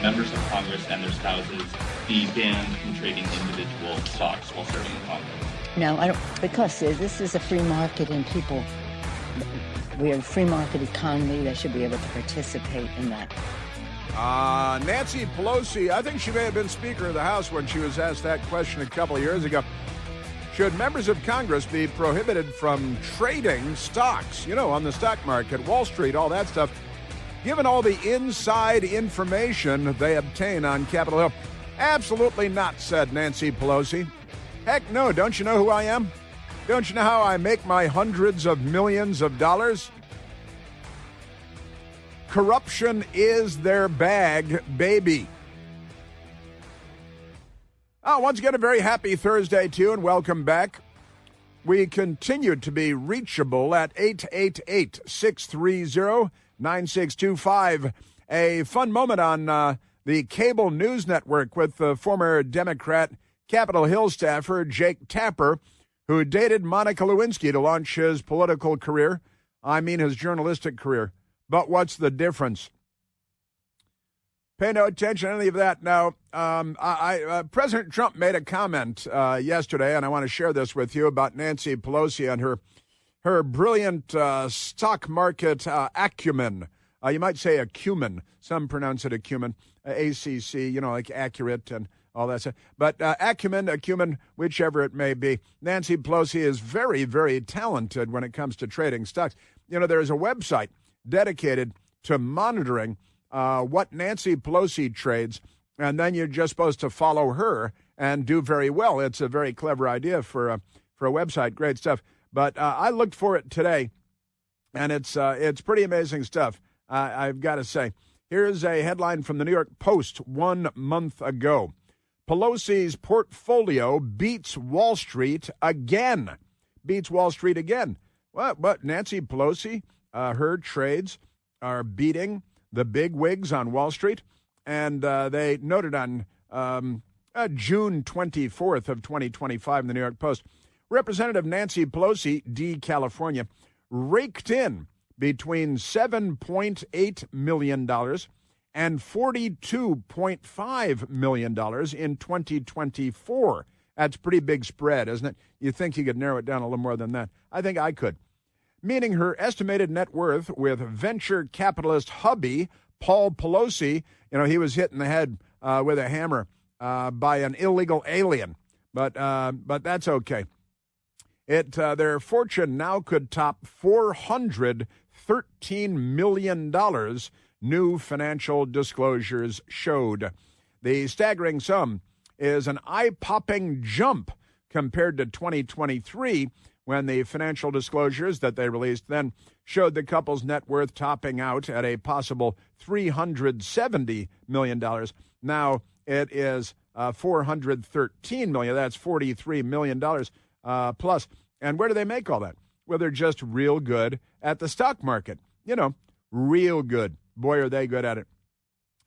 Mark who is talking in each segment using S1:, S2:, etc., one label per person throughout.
S1: members of Congress and their spouses be banned from trading individual stocks while serving in Congress?
S2: No, I don't, because this is a free market and people, we're a free market economy. They should be able to participate in that.
S3: Nancy Pelosi, I think she may have been Speaker of the House when she was asked that question a couple of years ago. Should members of Congress be prohibited from trading stocks, on the stock market, Wall Street, all that stuff, given all the inside information they obtain on Capitol Hill? Absolutely not, said Nancy Pelosi. Heck no, don't you know who I am? Don't you know how I make my hundreds of millions of dollars? Corruption is their bag, baby. Once again, a very happy Thursday to you, and welcome back. We continue to be reachable at 888-630-9625. A fun moment on the cable news network with the former Democrat Capitol Hill staffer Jake Tapper, who dated Monica Lewinsky to launch his political career. I mean his journalistic career. But what's the difference? Pay no attention to any of that. Now, President Trump made a comment yesterday, and I want to share this with you about Nancy Pelosi and her brilliant stock market acumen. You might say acumen. Some pronounce it acumen, ACC, like accurate and all that stuff. But acumen, whichever it may be. Nancy Pelosi is very, very talented when it comes to trading stocks. There is a website dedicated to monitoring what Nancy Pelosi trades, and then you're just supposed to follow her and do very well. It's a very clever idea for a website. Great stuff. But I looked for it today, and it's pretty amazing stuff, I've got to say. Here's a headline from the New York Post 1 month ago. Pelosi's portfolio beats Wall Street again. Beats Wall Street again. What Nancy Pelosi, her trades are beating the big wigs on Wall Street, and they noted on June 24th of 2025 in the New York Post, Representative Nancy Pelosi, D. California, raked in between $7.8 million and $42.5 million in 2024. That's a pretty big spread, isn't it? You think you could narrow it down a little more than that. I think I could. Meaning her estimated net worth with venture capitalist hubby Paul Pelosi, he was hit in the head with a hammer by an illegal alien, but that's okay. Their fortune now could top $413 million, new financial disclosures showed. The staggering sum is an eye-popping jump compared to 2023, when the financial disclosures that they released then showed the couple's net worth topping out at a possible $370 million. Now it is $413 million. That's $43 million plus. And where do they make all that? Well, they're just real good at the stock market. Real good. Boy, are they good at it.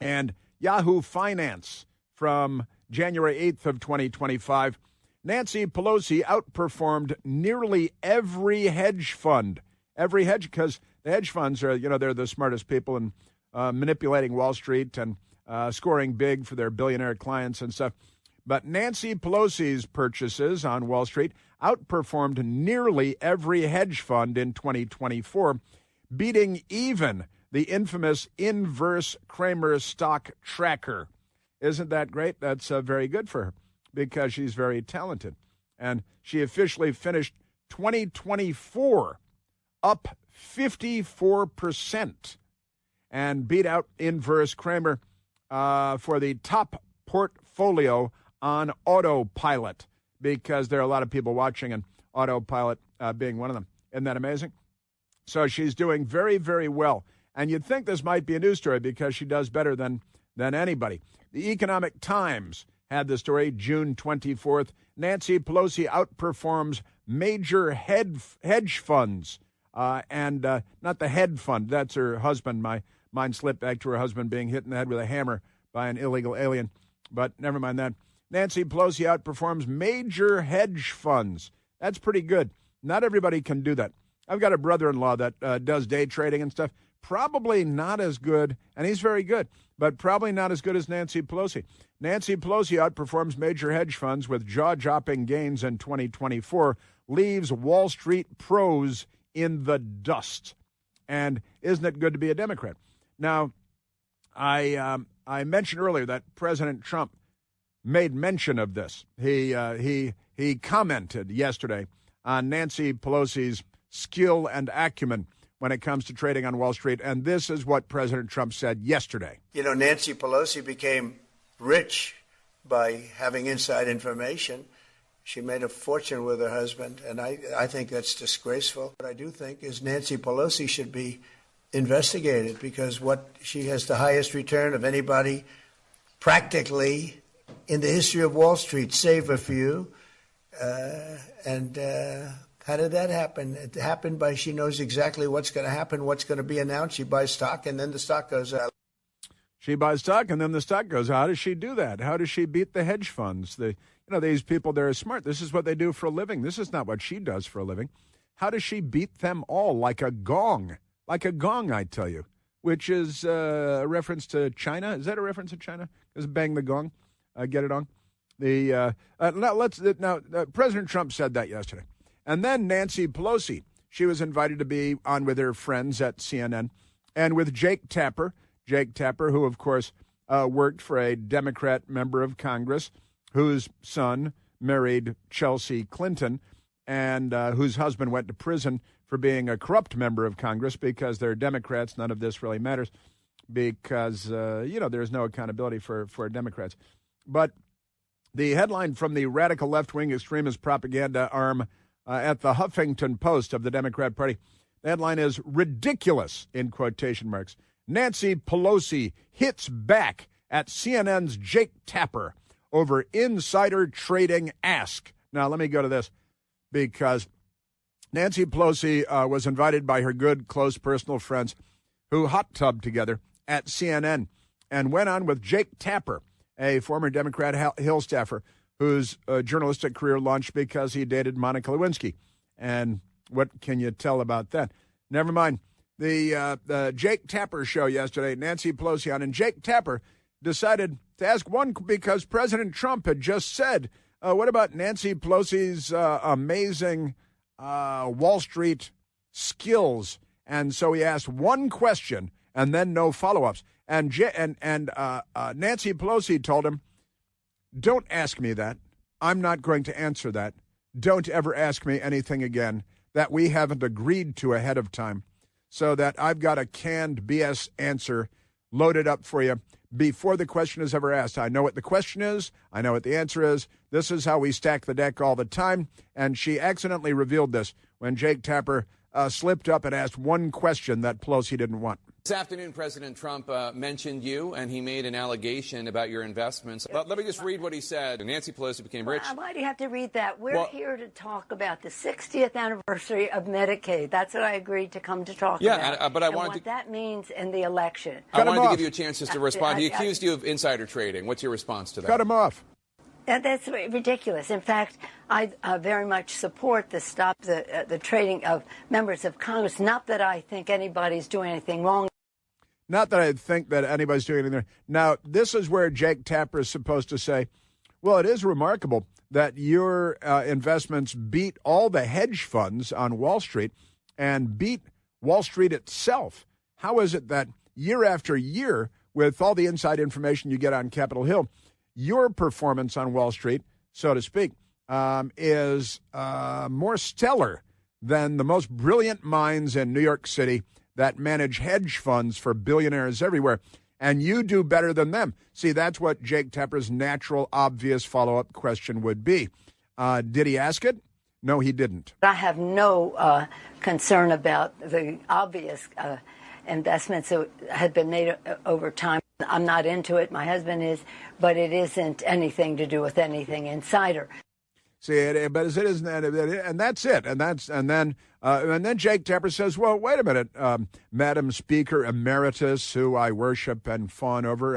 S3: And Yahoo Finance from January 8th of 2025, Nancy Pelosi outperformed nearly every hedge fund. Because the hedge funds are, they're the smartest people in manipulating Wall Street and scoring big for their billionaire clients and stuff. But Nancy Pelosi's purchases on Wall Street outperformed nearly every hedge fund in 2024, beating even the infamous inverse Kramer stock tracker. Isn't that great? That's very good for her, because she's very talented. And she officially finished 2024 up 54% and beat out inverse Kramer for the top portfolio on autopilot, because there are a lot of people watching, and autopilot being one of them. Isn't that amazing? So she's doing very, very well. And you'd think this might be a news story because she does better than anybody. The Economic Times had the story June 24th. Nancy Pelosi outperforms major hedge funds. And not the head fund. That's her husband. My mind slipped back to her husband being hit in the head with a hammer by an illegal alien. But never mind that. Nancy Pelosi outperforms major hedge funds. That's pretty good. Not everybody can do that. I've got a brother-in-law that does day trading and stuff. probably not as good, and he's very good, but probably not as good as Nancy Pelosi. Nancy Pelosi outperforms major hedge funds with jaw-dropping gains in 2024, leaves Wall Street pros in the dust. And isn't it good to be a Democrat? Now, I mentioned earlier that President Trump made mention of this. He commented yesterday on Nancy Pelosi's skill and acumen when it comes to trading on Wall Street, and this is what President Trump said yesterday.
S4: You know, Nancy Pelosi became rich by having inside information. She made a fortune with her husband, and I think that's disgraceful. What I do think is Nancy Pelosi should be investigated because she has the highest return of anybody practically in the history of Wall Street, save a few. How did that happen? It happened by she knows exactly what's going to happen, what's going to be announced. She buys stock, and then the stock goes out.
S3: She buys stock, and then the stock goes out. How does she do that? How does she beat the hedge funds? These people, they're smart. This is what they do for a living. This is not what she does for a living. How does she beat them all like a gong? Like a gong, I tell you, which is a reference to China. Is that a reference to China? Is bang the gong? Get it on? President Trump said that yesterday. And then Nancy Pelosi, she was invited to be on with her friends at CNN and with Jake Tapper, who, of course, worked for a Democrat member of Congress whose son married Chelsea Clinton and whose husband went to prison for being a corrupt member of Congress because they're Democrats. None of this really matters because, there's no accountability for Democrats. But the headline from the radical left-wing extremist propaganda arm at the Huffington Post of the Democrat Party, the headline is ridiculous, in quotation marks. Nancy Pelosi hits back at CNN's Jake Tapper over insider trading ask. Now, let me go to this because Nancy Pelosi was invited by her good, close personal friends who hot tubbed together at CNN and went on with Jake Tapper, a former Democrat Hill staffer whose journalistic career launched because he dated Monica Lewinsky. And what can you tell about that? Never mind. The Jake Tapper show yesterday, Nancy Pelosi on, and Jake Tapper decided to ask one because President Trump had just said, what about Nancy Pelosi's amazing Wall Street skills? And so he asked one question and then no follow-ups. And Nancy Pelosi told him, don't ask me that. I'm not going to answer that. Don't ever ask me anything again that we haven't agreed to ahead of time so that I've got a canned BS answer loaded up for you before the question is ever asked. I know what the question is. I know what the answer is. This is how we stack the deck all the time. And she accidentally revealed this when Jake Tapper slipped up and asked one question that Pelosi didn't want.
S5: This afternoon, President Trump mentioned you, and he made an allegation about your investments. Let me just read what he said. Nancy Pelosi became rich.
S2: Why do you have to read that? We're here to talk about the 60th anniversary of Medicaid. That's what I agreed to come to talk about.
S5: Yeah, but I wanted
S2: what that means in the election.
S5: I wanted to give you a chance just to respond. He accused you of insider trading. What's your response to that?
S3: Cut him off.
S2: That's ridiculous. In fact, I very much support the stop the trading of members of Congress. Not that I think anybody's doing anything wrong.
S3: Not that I think that anybody's doing anything. Now, this is where Jake Tapper is supposed to say, well, it is remarkable that your investments beat all the hedge funds on Wall Street and beat Wall Street itself. How is it that year after year, with all the inside information you get on Capitol Hill, your performance on Wall Street, so to speak, is more stellar than the most brilliant minds in New York City that manage hedge funds for billionaires everywhere, and you do better than them? See, that's what Jake Tapper's natural, obvious follow-up question would be. Did he ask it? No, he didn't.
S2: I have no concern about the obvious investments that had been made over time. I'm not into it. My husband is, but it isn't anything to do with anything insider.
S3: See, but it isn't, and that's it, and then Jake Tapper says, "Well, wait a minute, Madam Speaker Emeritus, who I worship and fawn over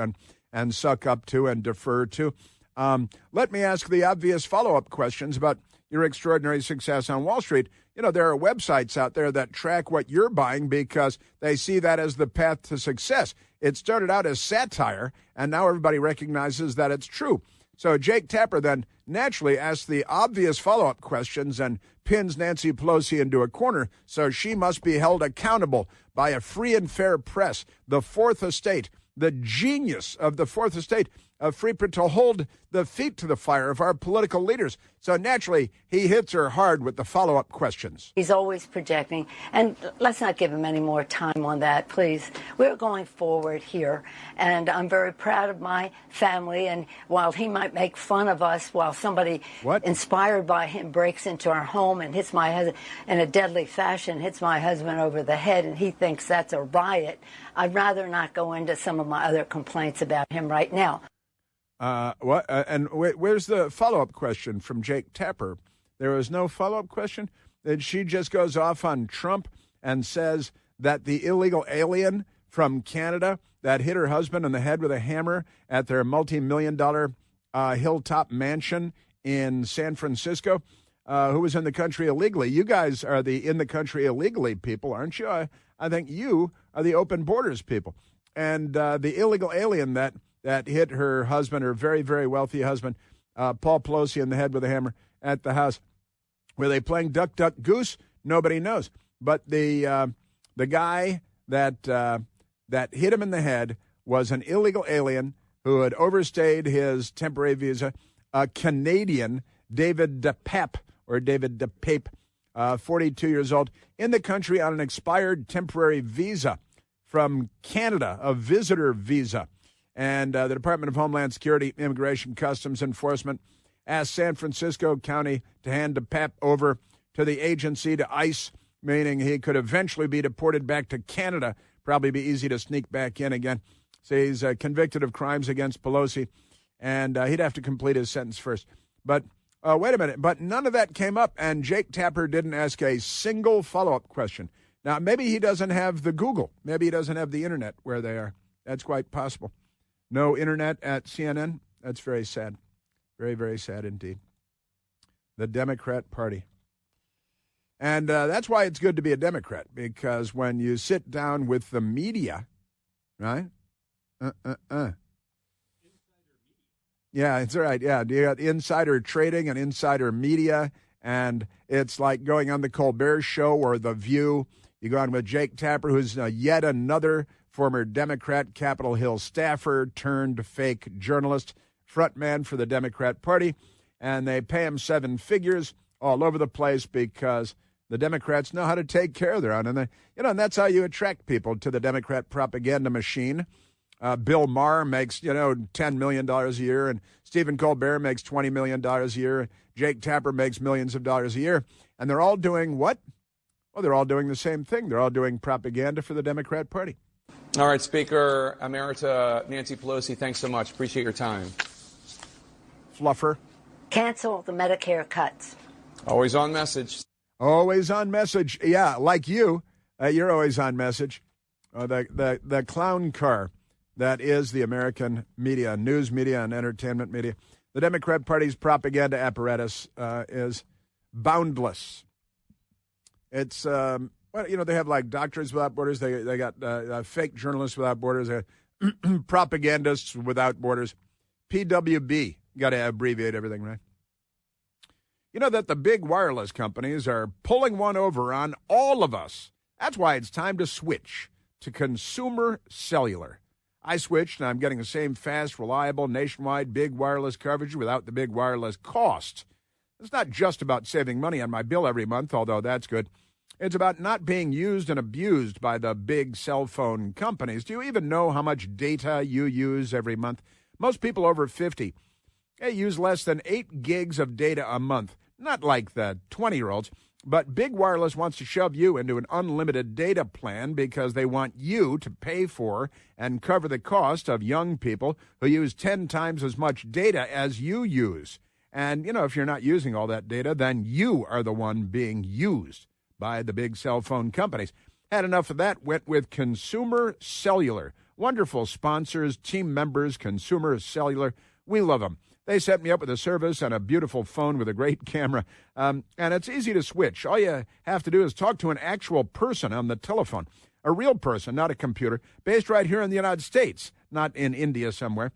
S3: and suck up to and defer to. Let me ask the obvious follow-up questions about your extraordinary success on Wall Street. You know, there are websites out there that track what you're buying because they see that as the path to success. It started out as satire, and now everybody recognizes that it's true. So Jake Tapper then naturally asks the obvious follow-up questions and pins Nancy Pelosi into a corner, so she must be held accountable by a free and fair press, the Fourth Estate, the genius of the Fourth Estate, to hold the feet to the fire of our political leaders. So naturally, he hits her hard with the follow-up questions.
S2: He's always projecting. And let's not give him any more time on that, please. We're going forward here, and I'm very proud of my family. And while he might make fun of us, while somebody inspired by him breaks into our home and hits my husband in a deadly fashion, hits my husband over the head, and he thinks that's a riot, I'd rather not go into some of my other complaints about him right now.
S3: Where's the follow-up question from Jake Tapper? There was no follow-up question? That she just goes off on Trump and says that the illegal alien from Canada that hit her husband in the head with a hammer at their multi-million-dollar hilltop mansion in San Francisco, who was in the country illegally. You guys are the in the country illegally people, aren't you? I think you are the open borders people. And the illegal alien that hit her husband, her very, very wealthy husband, Paul Pelosi, in the head with a hammer at the house. Were they playing Duck, Duck, Goose? Nobody knows. But the guy that hit him in the head was an illegal alien who had overstayed his temporary visa, a Canadian, David DePape, 42 years old, in the country on an expired temporary visa from Canada, a visitor visa. And the Department of Homeland Security, Immigration, Customs Enforcement asked San Francisco County to hand DePape over to the agency, to ICE, meaning he could eventually be deported back to Canada. Probably be easy to sneak back in again. So he's convicted of crimes against Pelosi, and he'd have to complete his sentence first. But wait a minute. But none of that came up, and Jake Tapper didn't ask a single follow-up question. Now, maybe he doesn't have the Google. Maybe he doesn't have the Internet where they are. That's quite possible. No Internet at CNN? That's very sad. Very, very sad indeed. The Democrat Party. And that's why it's good to be a Democrat, because when you sit down with the media, right? Yeah, it's all right. Yeah, you got insider trading and insider media, and it's like going on the Colbert Show or The View. You go on with Jake Tapper, who's yet another former Democrat Capitol Hill staffer turned fake journalist, frontman for the Democrat Party, and they pay him seven figures all over the place because the Democrats know how to take care of their own, and and that's how you attract people to the Democrat propaganda machine. Bill Maher makes $10 million a year, and Stephen Colbert makes $20 million a year. Jake Tapper makes millions of dollars a year, and they're all doing what? Well, they're all doing the same thing. They're all doing propaganda for the Democrat Party.
S5: All right, Speaker Emerita Nancy Pelosi, thanks so much. Appreciate your time.
S3: Fluffer.
S2: Cancel the Medicare cuts.
S5: Always on message.
S3: Always on message. Yeah, like you. You're always on message. The clown car that is the American media, news media and entertainment media. The Democrat Party's propaganda apparatus is boundless. It's, they have like Doctors Without Borders. They got fake journalists without borders. They got propagandists without borders. PWB. Got to abbreviate everything, right? You know that the big wireless companies are pulling one over on all of us. That's why it's time to switch to consumer cellular. I switched, and I'm getting the same fast, reliable, nationwide big wireless coverage without the big wireless cost. It's not just about saving money on my bill every month, although that's good. It's about not being used and abused by the big cell phone companies. Do you even know how much data you use every month? Most people over 50 use less than 8 gigs of data a month. Not like the 20-year-olds, but Big Wireless wants to shove you into an unlimited data plan because they want you to pay for and cover the cost of young people who use 10 times as much data as you use. And, if you're not using all that data, then you are the one being used by the big cell phone companies. Had enough of that, went with Consumer Cellular. Wonderful sponsors, team members, Consumer Cellular. We love them. They set me up with a service and a beautiful phone with a great camera, and it's easy to switch. All you have to do is talk to an actual person on the telephone, a real person, not a computer, based right here in the United States, not in India somewhere.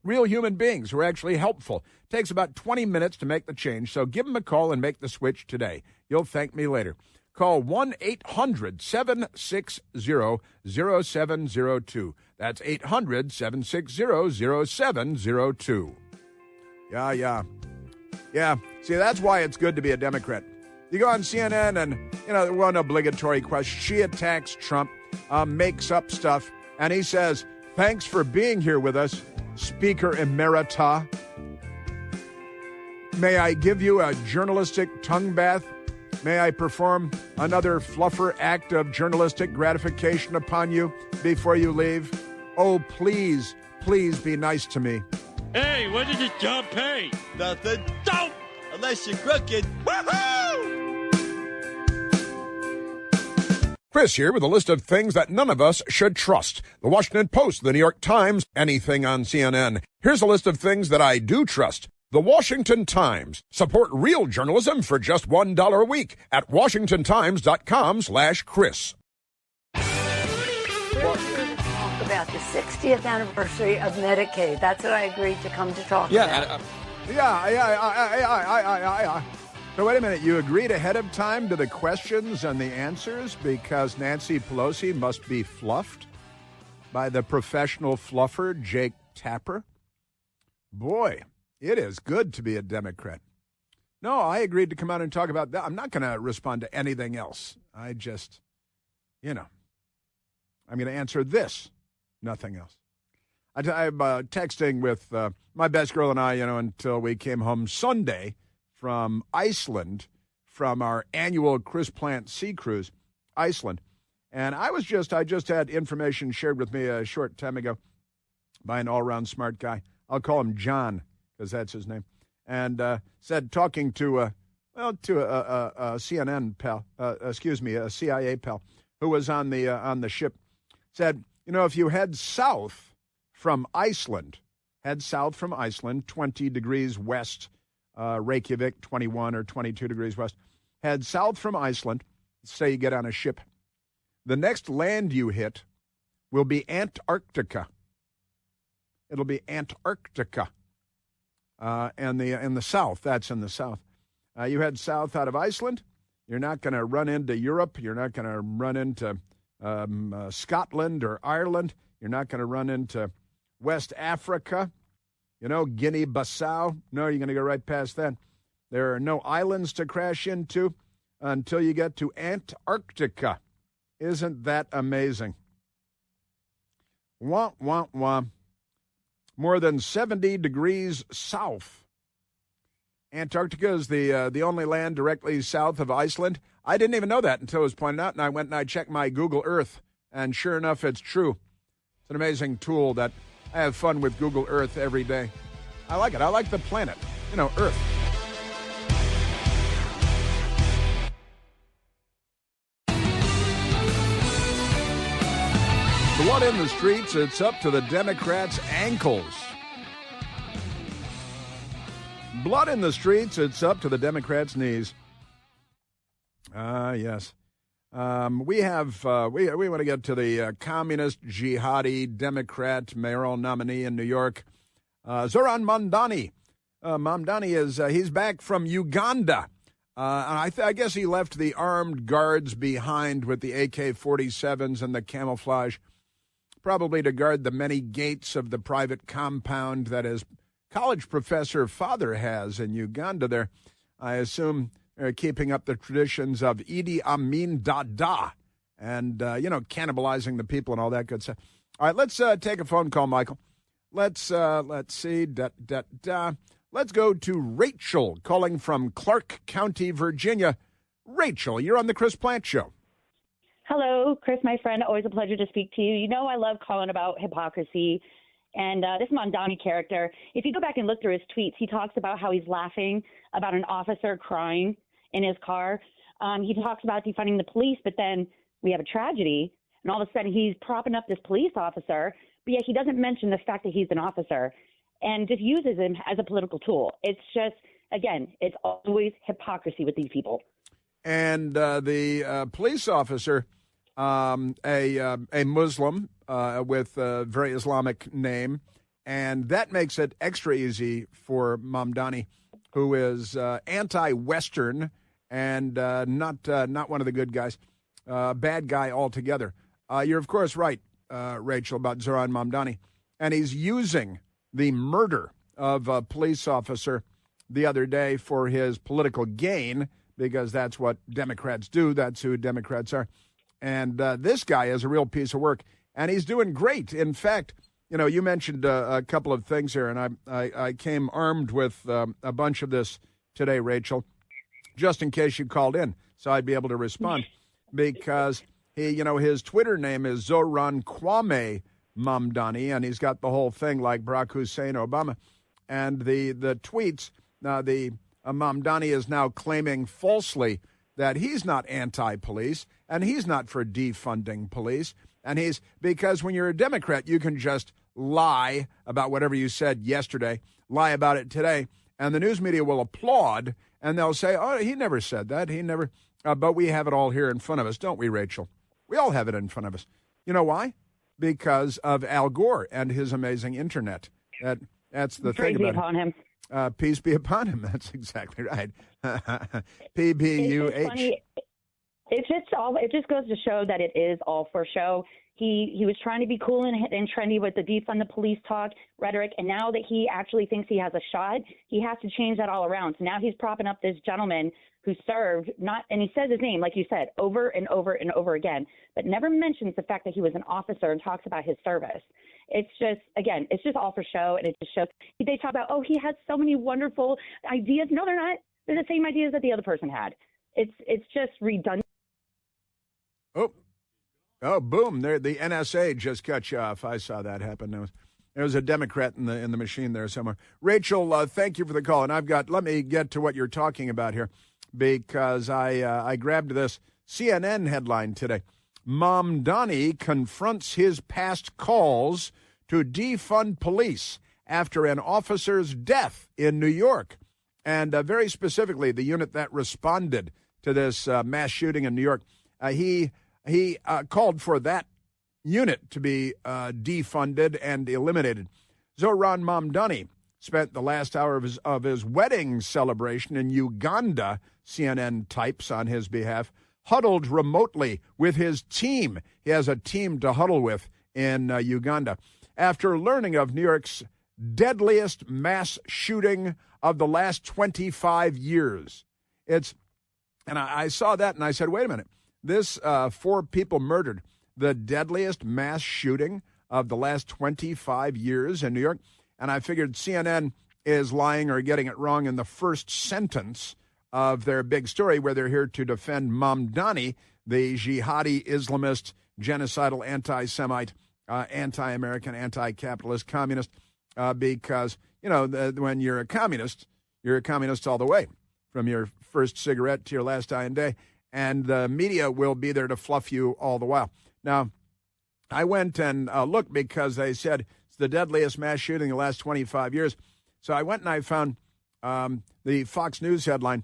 S3: Real human beings who are actually helpful. Takes about 20 minutes to make the change, so give them a call and make the switch today. You'll thank me later. Call 1-800-760-0702. That's 800-760-0702. Yeah. See, that's why it's good to be a Democrat. You go on CNN and, one obligatory question. She attacks Trump, makes up stuff, and he says, thanks for being here with us, Speaker Emerita. May I give you a journalistic tongue bath? May I perform another fluffer act of journalistic gratification upon you before you leave? Oh, please be nice to me.
S6: Hey, what does this job pay?
S7: Nothing. Don't! Unless you're crooked. Woohoo!
S3: Chris here with a list of things that none of us should trust. The Washington Post, the New York Times, anything on CNN. Here's a list of things that I do trust. The Washington Times. Support real journalism for just $1 a week at washingtontimes.com/Chris.
S2: Talk about the 60th anniversary of Medicaid. That's what I agreed to come to talk about.
S3: Yeah. So wait a minute, you agreed ahead of time to the questions and the answers because Nancy Pelosi must be fluffed by the professional fluffer, Jake Tapper? Boy, it is good to be a Democrat. No, I agreed to come out and talk about that. I'm not going to respond to anything else. I just, I'm going to answer this, nothing else. I'm texting with my best girl and I, until we came home Sunday from Iceland, from our annual Chris Plant Sea Cruise, Iceland. And I just had information shared with me a short time ago by an all-around smart guy. I'll call him John, because that's his name. And said, talking to a CNN pal, a CIA pal, who was on the ship, said, if you head south from Iceland, 20 degrees west, Reykjavik, 21 or 22 degrees west, head south from Iceland, say you get on a ship, the next land you hit will be Antarctica. It'll be Antarctica. In the south, that's in the south. You head south out of Iceland, you're not going to run into Europe, you're not going to run into Scotland or Ireland, you're not going to run into West Africa, Guinea-Bissau. No, you're going to go right past that. There are no islands to crash into until you get to Antarctica. Isn't that amazing? Wah, wah, wah. More than 70 degrees south. Antarctica is the only land directly south of Iceland. I didn't even know that until it was pointed out, and I went and I checked my Google Earth, and sure enough, it's true. It's an amazing tool that I have fun with Google Earth every day. I like it. I like the planet, Earth. Blood in the streets, it's up to the Democrats' ankles. Blood in the streets, it's up to the Democrats' knees. Yes. We want to get to the communist, jihadi, Democrat mayoral nominee in New York, Zoran Mamdani. Mamdani he's back from Uganda. And I guess he left the armed guards behind with the AK-47s and the camouflage, probably to guard the many gates of the private compound that his college professor father has in Uganda there. I assume they're keeping up the traditions of Idi Amin Dada and, cannibalizing the people and all that good stuff. All right, let's take a phone call, Michael. Let's see. Let's go to Rachel calling from Clark County, Virginia. Rachel, you're on the Chris Plant Show.
S8: Hello, Chris, my friend. Always a pleasure to speak to you. I love calling about hypocrisy. And this Mamdani character, if you go back and look through his tweets, he talks about how he's laughing about an officer crying in his car. He talks about defunding the police, but then we have a tragedy, and all of a sudden he's propping up this police officer, but yet he doesn't mention the fact that he's an officer. and just uses him as a political tool. It's just, again, it's always hypocrisy with these people.
S3: And the police officer, a Muslim with a very Islamic name, and that makes it extra easy for Mamdani, who is anti-Western and not one of the good guys, bad guy altogether. You're, of course, right, Rachel, about Zoran Mamdani. And he's using the murder of a police officer the other day for his political gain, because that's what Democrats do. That's who Democrats are. And this guy is a real piece of work, and he's doing great. In fact, you know, you mentioned a couple of things here, and I came armed with a bunch of this today, Rachel, just in case you called in, so I'd be able to respond, because his Twitter name is Zoran Kwame Mamdani, and he's got the whole thing like Barack Hussein Obama. And the tweets, the Mamdani is now claiming falsely that he's not anti-police and he's not for defunding police. And because when you're a Democrat, you can just lie about whatever you said yesterday, lie about it today, and the news media will applaud, and they'll say, oh, he never said that. He never, but we have it all here in front of us, don't we, Rachel? We all have it in front of us. You know why? Because of Al Gore and his amazing internet. That's the thing about
S8: upon him.
S3: Peace be upon him. That's exactly right. PBUH.
S8: It just goes to show that it is all for show. He was trying to be cool and trendy with the defund the police talk rhetoric, and now that he actually thinks he has a shot, he has to change that all around. So now he's propping up this gentleman who served and he says his name, like you said, over and over and over again, but never mentions the fact that he was an officer and talks about his service. It's just, again, it's just all for show, and it just shows. They talk about, he had so many wonderful ideas. No, they're not. They're the same ideas that the other person had. It's just redundant.
S3: Oh, boom! There, the NSA just cut you off. I saw that happen. There was a Democrat in the machine there somewhere. Rachel, thank you for the call. And let me get to what you're talking about here, because I grabbed this CNN headline today. Mamdani confronts his past calls to defund police after an officer's death in New York. And very specifically, the unit that responded to this mass shooting in New York, he called for that unit to be defunded and eliminated. Zoran Mamdani spent the last hour of his wedding celebration in Uganda, CNN types on his behalf, huddled remotely with his team. He has a team to huddle with in Uganda. After learning of New York's deadliest mass shooting of the last 25 years. And I saw that and I said, wait a minute. This 4 people murdered, the deadliest mass shooting of the last 25 years in New York. And I figured CNN is lying or getting it wrong in the first sentence of their big story, where they're here to defend Mamdani, the jihadi Islamist, genocidal anti-Semite, anti-American, anti-capitalist communist, because, when you're a communist all the way, from your first cigarette to your last dying day, and the media will be there to fluff you all the while. Now, I went and looked, because they said it's the deadliest mass shooting in the last 25 years. So I went and I found the Fox News headline,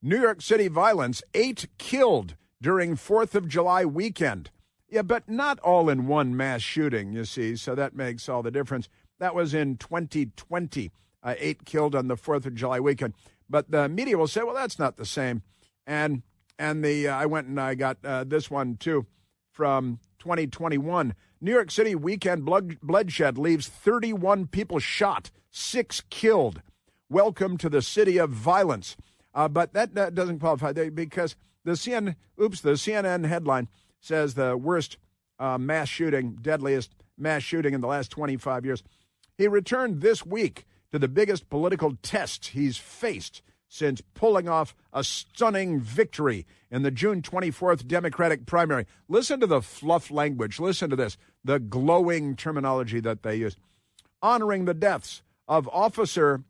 S3: New York City violence, 8 killed during 4th of July weekend. Yeah, but not all in one mass shooting, you see, so that makes all the difference. That was in 2020, 8 killed on the 4th of July weekend. But the media will say, well, that's not the same. And I went and I got this one, too, from 2021. New York City weekend bloodshed leaves 31 people shot, 6 killed. Welcome to the city of violence. But that doesn't qualify, because the CNN headline says the worst mass shooting, deadliest mass shooting in the last 25 years. He returned this week to the biggest political test he's faced since pulling off a stunning victory in the June 24th Democratic primary. Listen to the fluff language. Listen to this, the glowing terminology that they use. Honoring the deaths of Officer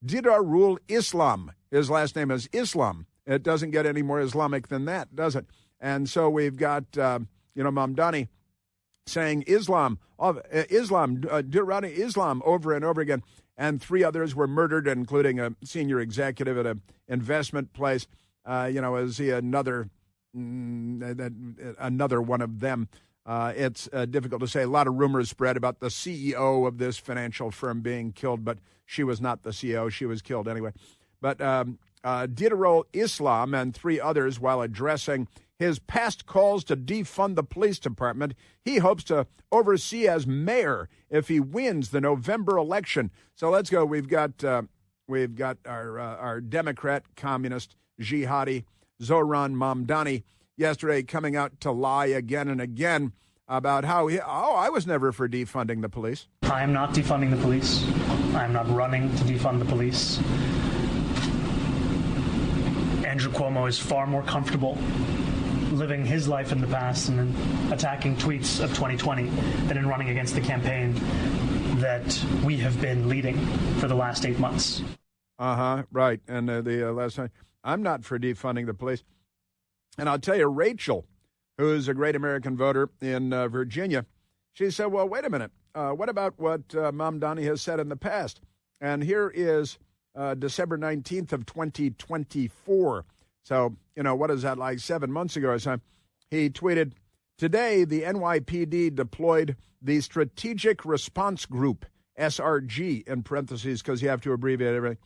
S3: Didarul Islam. His last name is Islam. It doesn't get any more Islamic than that, does it? And so we've got, Mamdani saying Islam over and over again. and 3 others were murdered, including a senior executive at an investment place. Is he another one of them? It's difficult to say. A lot of rumors spread about the CEO of this financial firm being killed, but she was not the CEO. She was killed anyway. But Diderot Islam and 3 others, while addressing his past calls to defund the police department, he hopes to oversee as mayor if he wins the November election. So let's go. We've got our Democrat communist jihadi Zohran Mamdani yesterday coming out to lie again and again about how I was never for defunding the police.
S9: I am not defunding the police. I am not running to defund the police. Andrew Cuomo is far more comfortable living his life in the past and then attacking tweets of 2020 than in running against the campaign that we have been leading for the last 8 months.
S3: Right. And the last time, I'm not for defunding the police. And I'll tell you, Rachel, who's a great American voter in Virginia, she said, well, wait a minute. What about what Mamdani has said in the past? And here is December 19th of 2024. So, what is that, like 7 months ago or something? He tweeted, today the NYPD deployed the Strategic Response Group, SRG, in parentheses, because you have to abbreviate everything,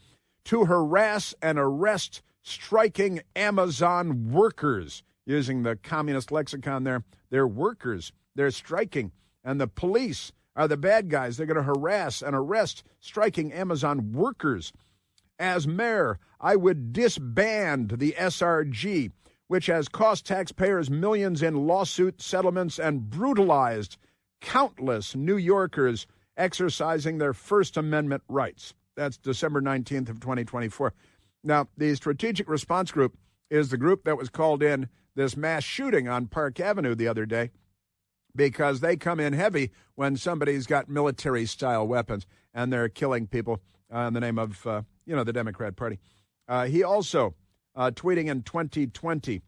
S3: to harass and arrest striking Amazon workers. Using the communist lexicon there, they're workers. They're striking. And the police are the bad guys. They're going to harass and arrest striking Amazon workers. As mayor, I would disband the SRG, which has cost taxpayers millions in lawsuit settlements and brutalized countless New Yorkers exercising their First Amendment rights. That's December 19th of 2024. Now, the Strategic Response Group is the group that was called in this mass shooting on Park Avenue the other day because they come in heavy when somebody's got military-style weapons and they're killing people in the name of, the Democrat Party. He also, tweeting in 2020,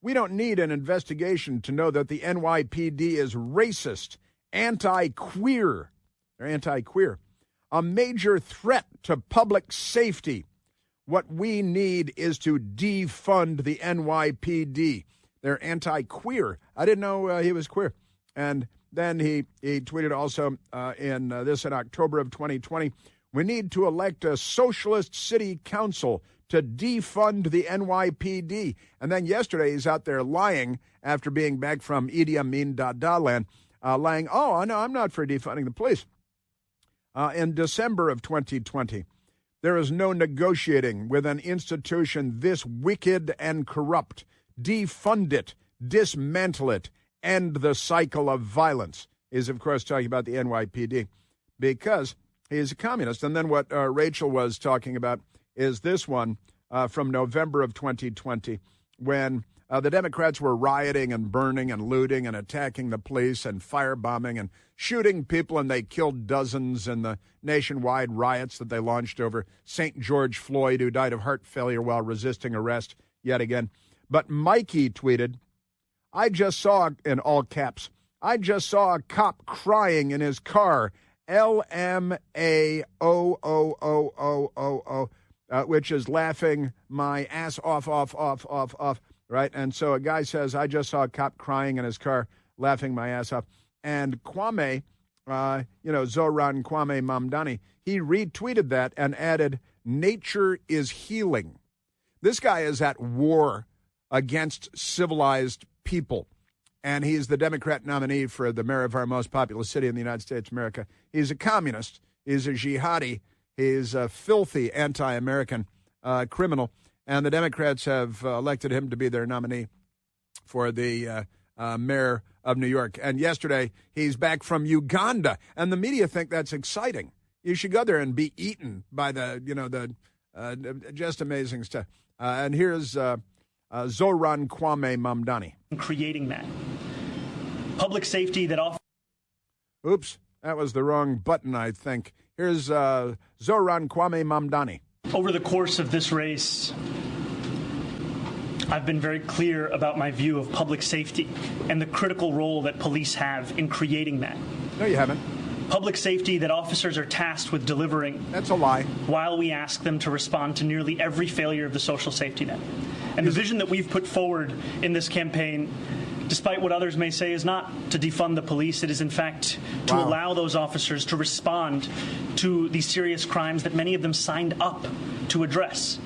S3: we don't need an investigation to know that the NYPD is racist, anti-queer. They're anti-queer. A major threat to public safety. What we need is to defund the NYPD. They're anti-queer. I didn't know he was queer. And then he tweeted also in October of 2020, we need to elect a socialist city council to defund the NYPD. And then yesterday he's out there lying after being back from Idi Amin Dada land, lying, oh, no, I'm not for defunding the police. In December of 2020, there is no negotiating with an institution this wicked and corrupt. Defund it, dismantle it, end the cycle of violence. Is, of course, talking about the NYPD because he's a communist. And then what Rachel was talking about is this one from November of 2020 when the Democrats were rioting and burning and looting and attacking the police and firebombing and shooting people, and they killed dozens in the nationwide riots that they launched over St. George Floyd, who died of heart failure while resisting arrest yet again. But Mikey tweeted, I just saw, in all caps, I just saw a cop crying in his car, LMAOOOOOO, which is laughing my ass off. Right? And so a guy says, I just saw a cop crying in his car, laughing my ass off. And Kwame, Zohran Kwame Mamdani, he retweeted that and added, nature is healing. This guy is at war against civilized people. And he's the Democrat nominee for the mayor of our most populous city in the United States of America. He's a communist. He's a jihadi. He's a filthy anti-American criminal. And the Democrats have elected him to be their nominee for the mayor of New York. And yesterday, he's back from Uganda. And the media think that's exciting. You should go there and be eaten by just amazing stuff. And here's Zohran Kwame Mamdani.
S9: Creating that. Public safety that offers...
S3: Oops, that was the wrong button, I think. Here's Zohran Kwame Mamdani.
S9: Over the course of this race, I've been very clear about my view of public safety and the critical role that police have in creating that.
S3: No, you haven't.
S9: public safety that officers are tasked with delivering.
S3: That's a lie.
S9: While we ask them to respond to nearly every failure of the social safety net. And the vision that we've put forward in this campaign, despite what others may say, is not to defund the police. It is, in fact, to allow those officers to respond to these serious crimes that many of them signed up to address.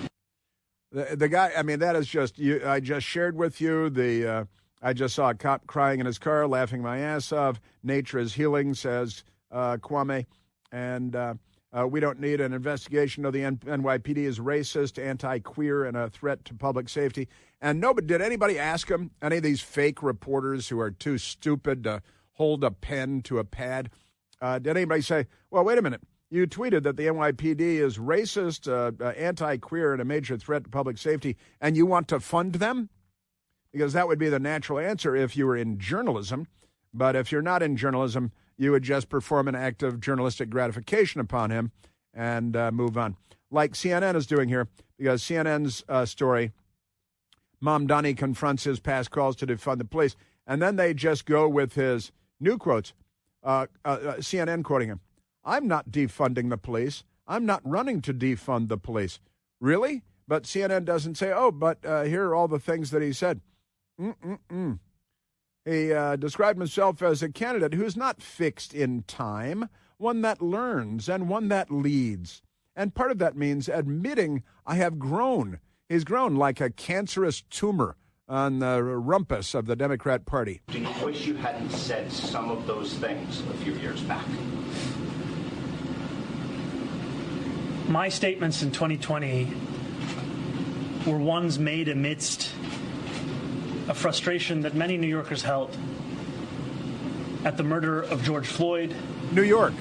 S3: The guy, I mean, that is just, I just shared with you I just saw a cop crying in his car, laughing my ass off. Nature is healing, says Kwame. And we don't need an investigation of the NYPD is racist, anti-queer, and a threat to public safety. And did anybody ask him, any of these fake reporters who are too stupid to hold a pen to a pad, did anybody say, well, wait a minute, you tweeted that the NYPD is racist, anti-queer, and a major threat to public safety, and you want to fund them? Because that would be the natural answer if you were in journalism. But if you're not in journalism, you would just perform an act of journalistic gratification upon him and move on. Like CNN is doing here, because CNN's story, Mom Donnie confronts his past calls to defund the police, and then they just go with his new quotes, CNN quoting him. I'm not defunding the police. I'm not running to defund the police. Really? But CNN doesn't say, but here are all the things that he said. He described himself as a candidate who's not fixed in time, one that learns and one that leads. And part of that means admitting I have grown. He's grown like a cancerous tumor on the rumpus of the Democrat Party.
S10: Do you wish you hadn't said some of those things a few years back?
S9: My statements in 2020 were ones made amidst a frustration that many New Yorkers held at the murder of George Floyd.
S3: New York.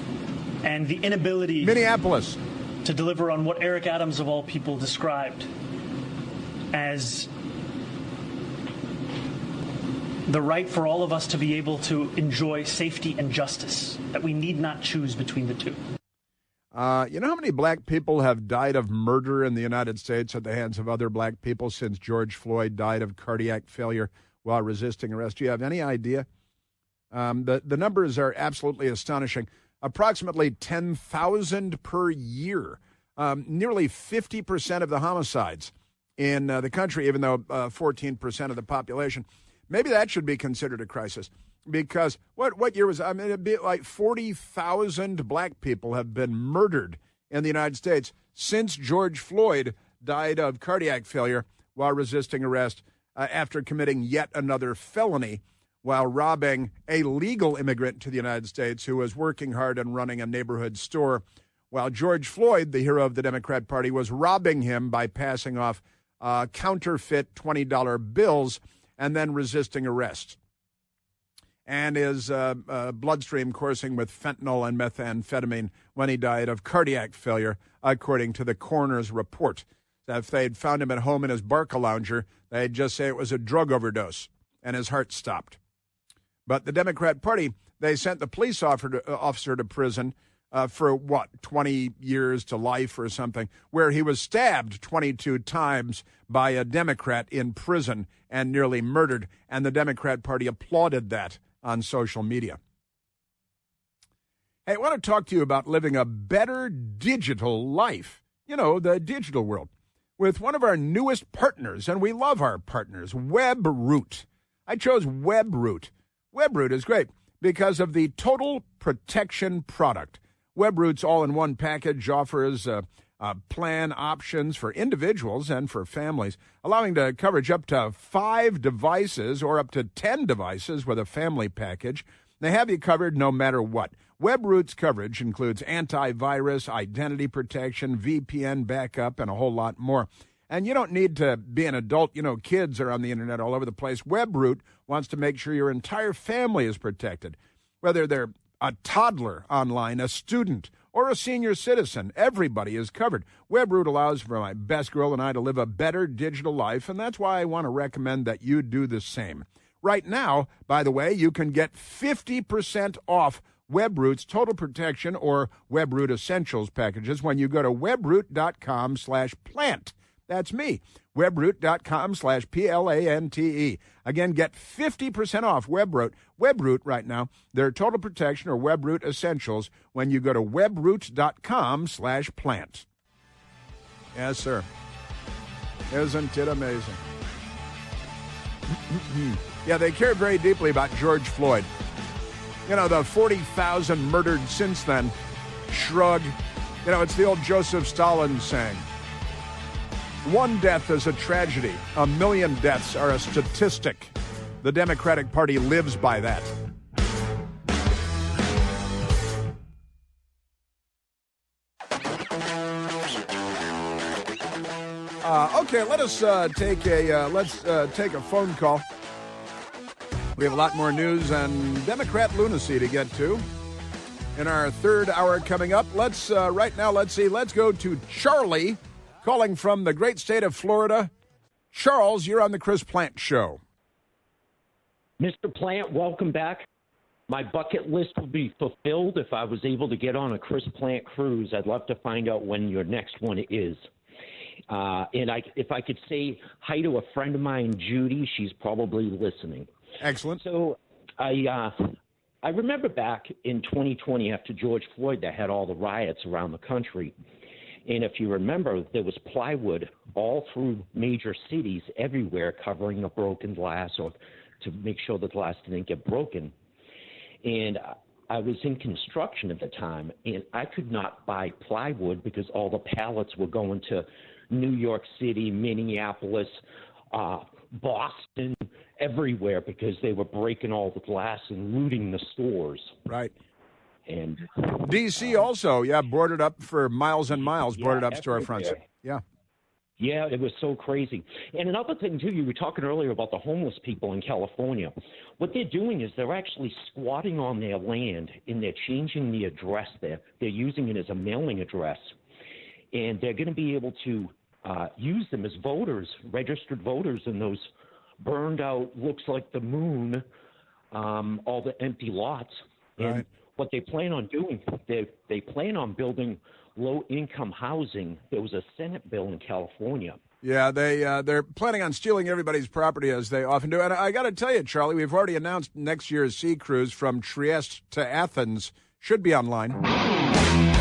S9: And the inability
S3: Minneapolis
S9: to deliver on what Eric Adams, of all people, described as the right for all of us to be able to enjoy safety and justice, that we need not choose between the two.
S3: You know how many black people have died of murder in the United States at the hands of other black people since George Floyd died of cardiac failure while resisting arrest? Do you have any idea? The numbers are absolutely astonishing. Approximately 10,000 per year. Nearly 50% of the homicides in the country, even though 14% of the population. Maybe that should be considered a crisis. Because what year was, it'd be like 40,000 black people have been murdered in the United States since George Floyd died of cardiac failure while resisting arrest after committing yet another felony while robbing a legal immigrant to the United States who was working hard and running a neighborhood store, while George Floyd, the hero of the Democrat Party, was robbing him by passing off counterfeit $20 bills and then resisting arrest. And his bloodstream coursing with fentanyl and methamphetamine when he died of cardiac failure, according to the coroner's report. If they'd found him at home in his Barcalounger, they'd just say it was a drug overdose, and his heart stopped. But the Democrat Party, they sent the police officer to prison for, 20 years to life or something, where he was stabbed 22 times by a Democrat in prison and nearly murdered, and the Democrat Party applauded that on social media. Hey, I want to talk to you about living a better digital life. You know, the digital world. With one of our newest partners, and we love our partners, WebRoot. I chose WebRoot. WebRoot is great because of the Total Protection product. WebRoot's all-in-one package offers plan options for individuals and for families, allowing to coverage up to 5 devices or up to 10 devices with a family package. They have you covered no matter what. WebRoot's coverage includes antivirus, identity protection, VPN backup, and a whole lot more. And you don't need to be an adult. You know, kids are on the internet all over the place. WebRoot wants to make sure your entire family is protected, whether they're a toddler online, a student, or a senior citizen. Everybody is covered. WebRoot allows for my best girl and I to live a better digital life, and that's why I want to recommend that you do the same. Right now, by the way, you can get 50% off WebRoot's Total Protection or WebRoot Essentials packages when you go to webroot.com/plant. That's me. Webroot.com/PLANTE. Again, get 50% off Webroot right now. Their Total Protection or Webroot Essentials when you go to webroot.com/plant. Yes, sir. Isn't it amazing? Yeah, they care very deeply about George Floyd. You know, the 40,000 murdered since then. Shrug. You know, it's the old Joseph Stalin saying. One death is a tragedy. 1 million deaths are a statistic. The Democratic Party lives by that. Okay, let's take a phone call. We have a lot more news and Democrat lunacy to get to in our third hour coming up. Let's go to Charlie, calling from the great state of Florida. Charles, you're on the Chris Plant Show.
S11: Mr. Plant, welcome back. My bucket list would be fulfilled if I was able to get on a Chris Plant cruise. I'd love to find out when your next one is. If I could say hi to a friend of mine, Judy, she's probably listening.
S3: Excellent.
S11: So I remember back in 2020 after George Floyd, they had all the riots around the country. And if you remember, there was plywood all through major cities everywhere covering the broken glass or to make sure the glass didn't get broken. And I was in construction at the time, and I could not buy plywood because all the pallets were going to New York City, Minneapolis, Boston, everywhere because they were breaking all the glass and looting the stores.
S3: Right.
S11: And
S3: D.C. also, boarded up for miles and miles, boarded up storefronts. Yeah.
S11: Yeah, it was so crazy. And another thing, too, you were talking earlier about the homeless people in California. What they're doing is they're actually squatting on their land, and they're changing the address there. They're using it as a mailing address. And they're going to be able to use them as voters, registered voters in those burned out, looks like the moon, all the empty lots.
S3: Right.
S11: And what they plan on doing, they plan on building low-income housing. There was a Senate bill in California.
S3: Yeah, they're planning on stealing everybody's property, as they often do. And I got to tell you, Charlie, we've already announced next year's sea cruise from Trieste to Athens should be online.